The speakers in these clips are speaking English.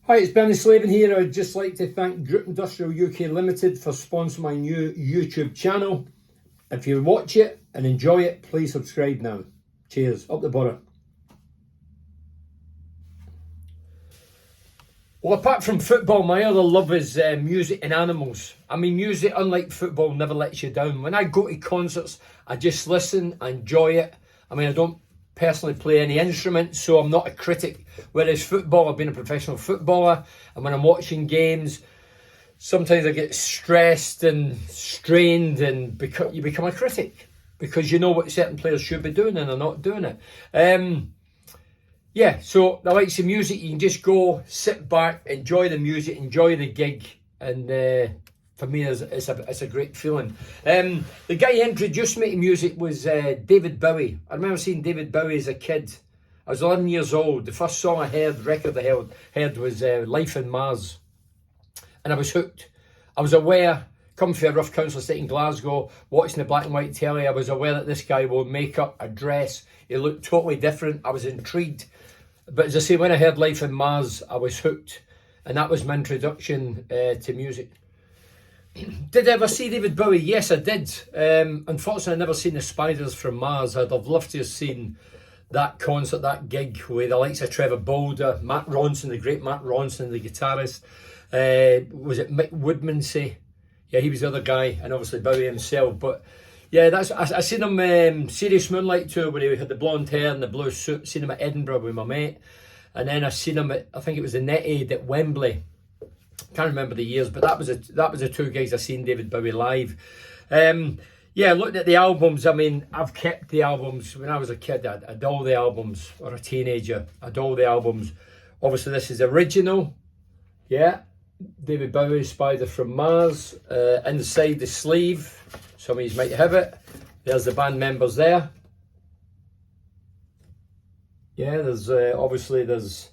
Hi, it's Bernie Slavin here. I'd just like to thank Group Industrial UK Limited for sponsoring my new YouTube channel. If you watch it and enjoy it, please subscribe now. Cheers. Up the borough. Well, apart from football, my other love is music and animals. I mean, music, unlike football, never lets you down. When I go to concerts, I just listen, I enjoy it. I mean, I don't personally play any instruments, so I'm not a critic. Whereas football, I've been a professional footballer, and when I'm watching games, sometimes I get stressed and strained, and you become a critic because you know what certain players should be doing and they're not doing it. Yeah, so I like some music. You can just go, sit back, enjoy the music, enjoy the gig, and for me, it's a great feeling. The guy who introduced me to music was David Bowie. I remember seeing David Bowie as a kid. I was 11 years old. The first song record I heard was Life on Mars. And I was hooked. I was aware, coming from a rough council estate in Glasgow, watching the black and white telly, I was aware that this guy wore makeup, a dress. He looked totally different. I was intrigued. But as I say, when I heard Life on Mars, I was hooked. And that was my introduction to music. Did I ever see David Bowie? Yes, I did. Unfortunately, I've never seen the Spiders from Mars. I'd have loved to have seen that concert, that gig with the likes of Trevor Bolder, Matt Ronson, the great Matt Ronson, the guitarist. Was it Mick Woodmansey? Yeah, he was the other guy, and obviously Bowie himself. But yeah, I seen him Serious Moonlight tour where he had the blonde hair and the blue suit. Seen him at Edinburgh with my mate, and then I seen him at, I think it was the Net Aid at Wembley. Can't remember the years, but that was the two gigs I seen David Bowie live. Yeah, looking at the albums, I mean, I've kept the albums. When I was a kid, I had all the albums, or a teenager, I had all the albums. Obviously, this is original. Yeah, David Bowie, Spider from Mars. Inside the sleeve, some of you might have it. There's the band members there. Yeah, there's obviously there's,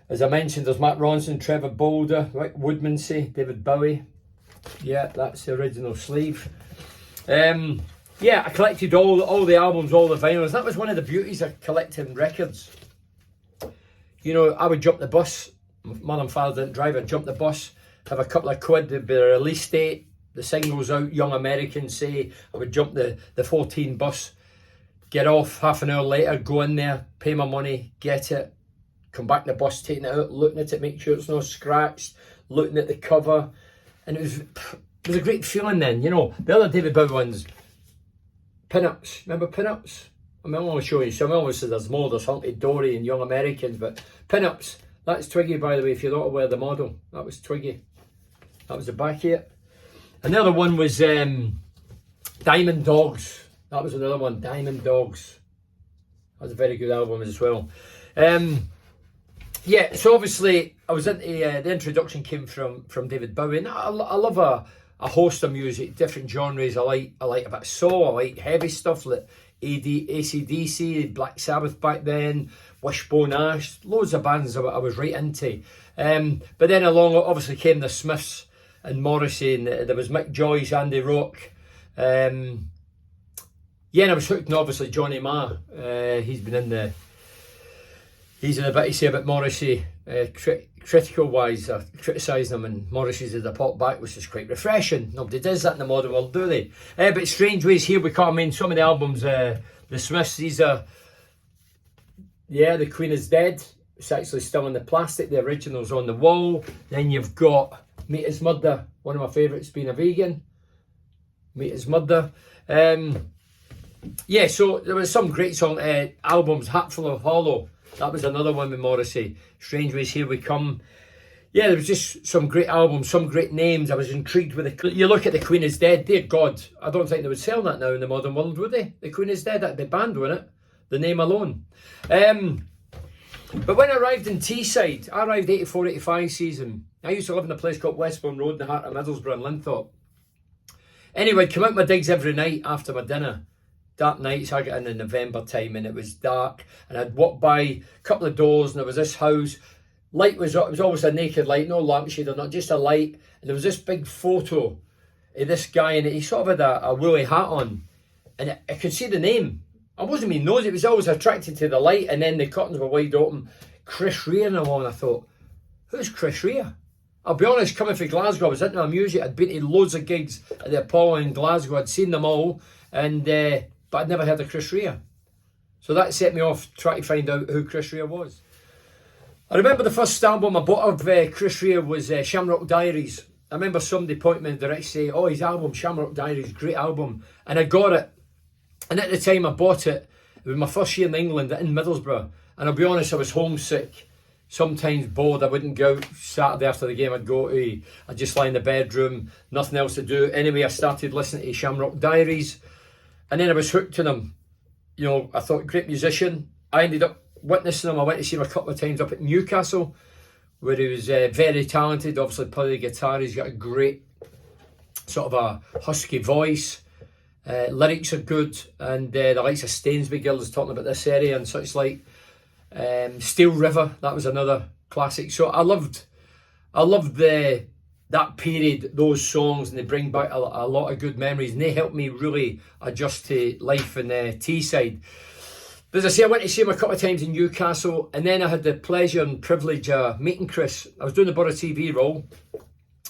as I mentioned, there's Matt Ronson, Trevor Bolder, Mick Woodmansey, David Bowie. Yeah, that's the original sleeve. Yeah, I collected all the albums, all the vinyls. That was one of the beauties of collecting records. You know, I would jump the bus. Mother and father didn't drive. I'd jump the bus, have a couple of quid, there'd be a release date, the singles out, Young Americans say. I would jump the 14 bus, get off half an hour later, go in there, pay my money, get it, come back to the bus, taking it out, looking at it, make sure it's not scratched, looking at the cover. And it was a great feeling then, you know. The other David Bowie ones, Pin-Ups, remember Pin-Ups? I mean, I'm going to show you some. Obviously there's more, there's Hunky Dory and Young Americans, but Pin-Ups, that's Twiggy, by the way, if you're not aware of the model. That was Twiggy. That was the back here. Another one was Diamond Dogs. That was another one, Diamond Dogs. That was a very good album as well. Yeah, so obviously I was into the introduction came from David Bowie, and I love a host of music, different genres. I like a bit of soul, I like heavy stuff like AC/DC, Black Sabbath back then, Wishbone Ash, loads of bands I was right into. But then along obviously came the Smiths and Morrissey, and there was Mick Joyce, Andy Rourke. Yeah, and I was hooked on obviously Johnny Marr. He's in a bit to say about Morrissey, critical wise, criticising him, and Morrissey's had a pop back, which is quite refreshing. Nobody does that in the modern world, do they? But Strange Ways Here We Come. I mean, some of the albums, the Smiths, these are, yeah, The Queen is Dead. It's actually still in the plastic. The original's on the wall. Then you've got Meat Is Murder, one of my favourites, being a vegan. Meat Is Murder. Yeah, so there was some great albums. Hatful of Hollow. That was another one with Morrissey. Strange Ways Here We Come. Yeah, there was just some great albums, some great names. I was intrigued with you look at The Queen is Dead, dear God. I don't think they would sell that now in the modern world, would they? The Queen is Dead, that'd be banned, wouldn't it? The name alone. But when I arrived in Teesside, I arrived 84-85 season. I used to live in a place called Westbourne Road in the heart of Middlesbrough and Linthorpe. Anyway, I'd come out my digs every night after my dinner. Dark nights, I got in November time and it was dark, and I'd walk by a couple of doors and there was this house. Light was always a naked light, no lampshade or not, just a light. And there was this big photo of this guy, and he sort of had a woolly hat on, and I could see the name. I wasn't being nosy, it was always attracted to the light, and then the curtains were wide open. Chris Rea and all, and I thought, who's Chris Rea? I'll be honest, coming from Glasgow, I was into music. I'd been to loads of gigs at the Apollo in Glasgow. I'd seen them all, and but I'd never heard of Chris Rea. So that set me off trying to find out who Chris Rea was. I remember the first album I bought of Chris Rea was Shamrock Diaries. I remember somebody pointing me in the direction saying, oh, his album, Shamrock Diaries, great album. And I got it. And at the time I bought it, it was my first year in England in Middlesbrough. And I'll be honest, I was homesick. Sometimes bored, I wouldn't go out. Saturday after the game, I'd just lie in the bedroom, nothing else to do. Anyway, I started listening to Shamrock Diaries, and then I was hooked on him. You know, I thought, great musician. I ended up witnessing him. I went to see him a couple of times up at Newcastle, where he was very talented, obviously playing the guitar. He's got a great sort of a husky voice. Lyrics are good, and the likes of Stainsby Girls talking about this area and such like. Steel River, that was another classic. So I loved that period, those songs, and they bring back a lot of good memories, and they helped me really adjust to life in the Teesside. But as I say, I went to see him a couple of times in Newcastle, and then I had the pleasure and privilege of meeting Chris. I was doing the Borough TV role,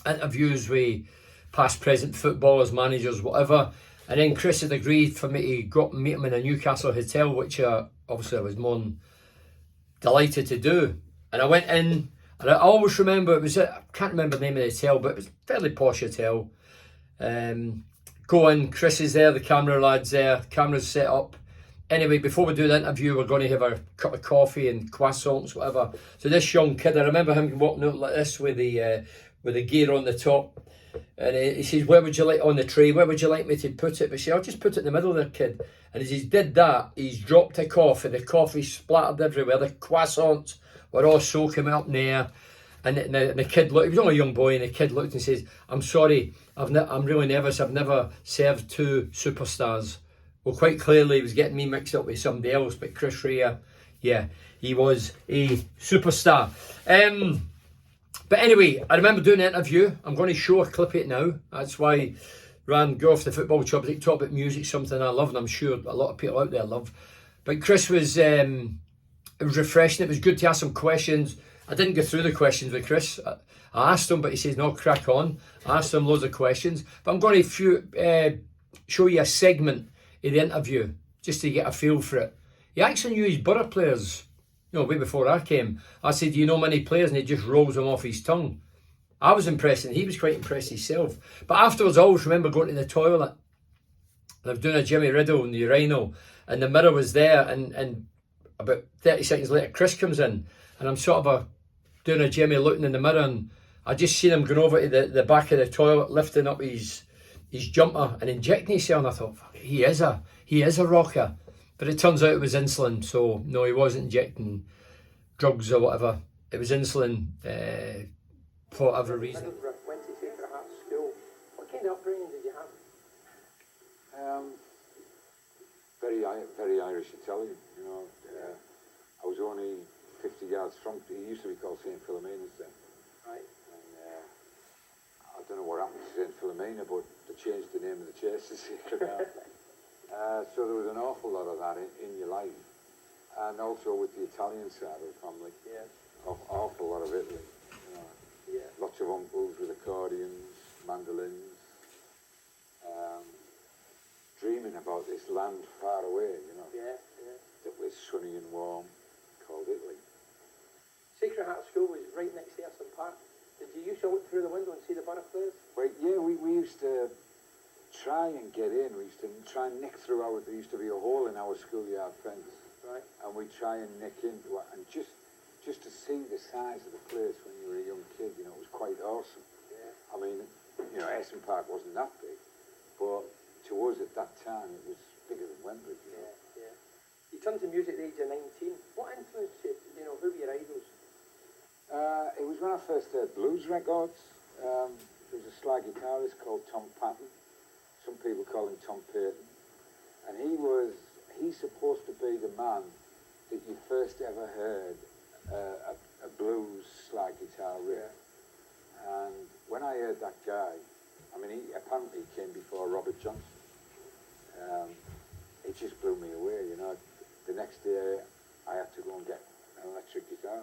interviews with past, present footballers, managers, whatever, and then Chris had agreed for me to go up and meet him in a Newcastle hotel, which obviously I was more than delighted to do. And I went in, and I always remember, I can't remember the name of the hotel, but it was a fairly posh hotel. Go in, Chris is there, the camera lad's there, camera's set up. Anyway, before we do the interview, we're going to have a cup of coffee and croissants, whatever. So this young kid, I remember him walking out like this with the gear on the top. And he says, where would you like on the tray? Where would you like me to put it? But she said, I'll just put it in the middle there, kid. And as he did that, he's dropped a coffee. The coffee splattered everywhere. The croissants were all soaking up in the air. And the kid looked, he was only a young boy, and the kid looked and says, I'm sorry, I'm really nervous. I've never served two superstars. Well, quite clearly he was getting me mixed up with somebody else, but Chris Rea, yeah, he was a superstar. But anyway, I remember doing an interview. I'm going to show a clip of it now. That's why go off the football job. I talk about music, something I love, and I'm sure a lot of people out there love. But Chris was, it was refreshing. It was good to ask some questions. I didn't go through the questions with Chris. I asked him, but he says, no, crack on. I asked him loads of questions. But I'm going to show you a segment of the interview, just to get a feel for it. He actually knew his Borough players. You know, way before I came. I said, do you know many players? And he just rolls them off his tongue. I was impressed, and he was quite impressed himself. But afterwards, I always remember going to the toilet. And I was doing a Jimmy Riddle in the urinal, and the mirror was there, and about 30 seconds later, Chris comes in, and I'm sort of doing a Jimmy looking in the mirror, and I just seen him going over to the back of the toilet, lifting up his jumper and injecting himself, and I thought, fuck, he is a rocker. But it turns out it was insulin, so no, he wasn't injecting drugs or whatever. It was insulin for whatever reason. Went to Sacred Heart School. What kind of upbringing did you have? Very Irish Italian. You know, I was only 50 yards from. It used to be called St Philomena's then. Right. And I don't know what happened to St Philomena, but they changed the name of the church to Sacred Heart. So there was an awful lot of that in your life, and also with the Italian side of the family. Yeah. Awful lot of Italy. You know. Yeah. Lots of uncles with accordions, mandolins. Dreaming about this land far away, you know. Yeah, yeah. That was sunny and warm, called Italy. Sacred Heart School was right next to Ayerson Park. Did you used to look through the window and see the Borough players? Well, yeah, we used to try and get in. We used to try and nick through there used to be a hole in our schoolyard fence. Right. And we'd try and nick into it, and just to see the size of the place when you were a young kid, you know, it was quite awesome. Yeah. I mean, you know, Ayerson Park wasn't that big, but to us at that time it was bigger than Wembley. You know? Yeah, yeah. You turned to music at the age of 19. What influenced you? You know, who were your idols? It was when I first heard blues records. There was a slide guitarist called Tom Patton. Some people call him Tom Payton. And he's supposed to be the man that you first ever heard a blues slide guitar riff. And when I heard that guy, I mean, he apparently came before Robert Johnson. It just blew me away, you know. The next day, I had to go and get an electric guitar.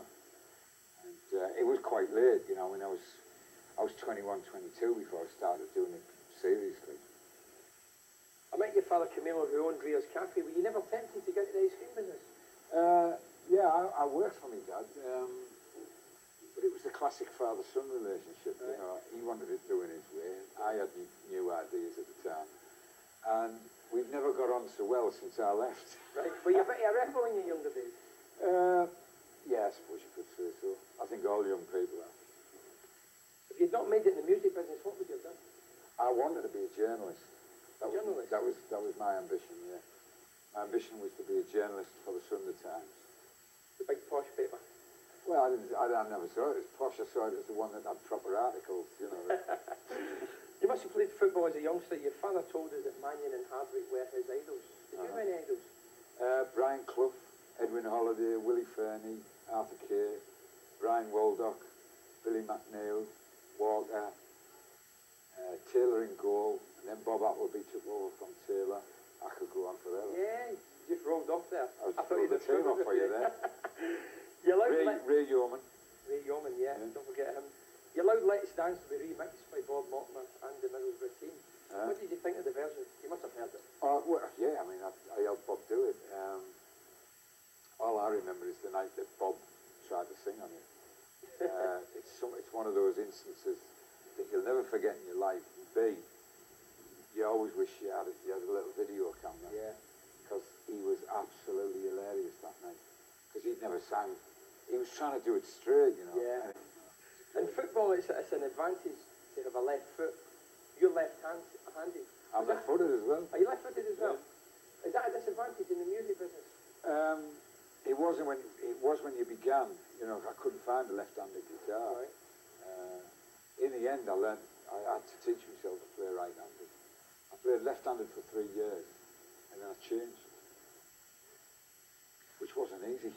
And it was quite late, you know. I mean, I was 21, 22 before I started doing it seriously. I met your father Camilo, who owned Rea's Cafe. Were you never tempted to get into the ice cream business? Yeah, I worked for my dad, but it was the classic father-son relationship. Right. You know, he wanted to do it his way. I had new ideas at the time, and we've never got on so well since I left. Right. Were you a bit of a rebel in your younger days? Yeah, I suppose you could say so. I think all young people are. If you'd not made it in the music business, what would you have done? I wanted to be a journalist. Journalist? That was my ambition. Yeah, my ambition was to be a journalist for the Sunday Times. The big posh paper. Well, I never saw it as posh. I saw it as the one that had proper articles. You know. You must have played football as a youngster. Your father told us that Mannion and Hardwick were his idols. Did you have any idols? Brian Clough, Edwin Holliday, Willie Fernie, Arthur Kay, Brian Waldock, Billy McNeil, Walter, Taylor in goal, and then Bob Appleby took over from Taylor. I could go on forever. Yeah, you just rolled off there. I thought threw you'd the have team struggled off for with you it. there. You allowed Ray Yeoman. Ray Yeoman, yeah, don't forget him. You allowed Let's Dance to be remixed by Bob Mortimer and the Middlesbrough team. What did you think of the version? You must have heard it. Well, yeah, I mean, I helped Bob do it. All I remember is the night that Bob tried to sing on it. It's one of those instances that you'll never forget in your life. B, you always wish you had a little video camera. Yeah. Because he was absolutely hilarious that night. Because he'd never sang. He was trying to do it straight, you know. Yeah. In football, it's an advantage to have a left foot. You're left-handed. I'm left-footed as well. Are you left-footed as well? Is that a disadvantage in the music business? It was when you began. You know, I couldn't find a left-handed guitar. Right. In the end, I had to teach myself to play right-handed. I played left-handed for 3 years, and then I changed, which wasn't easy.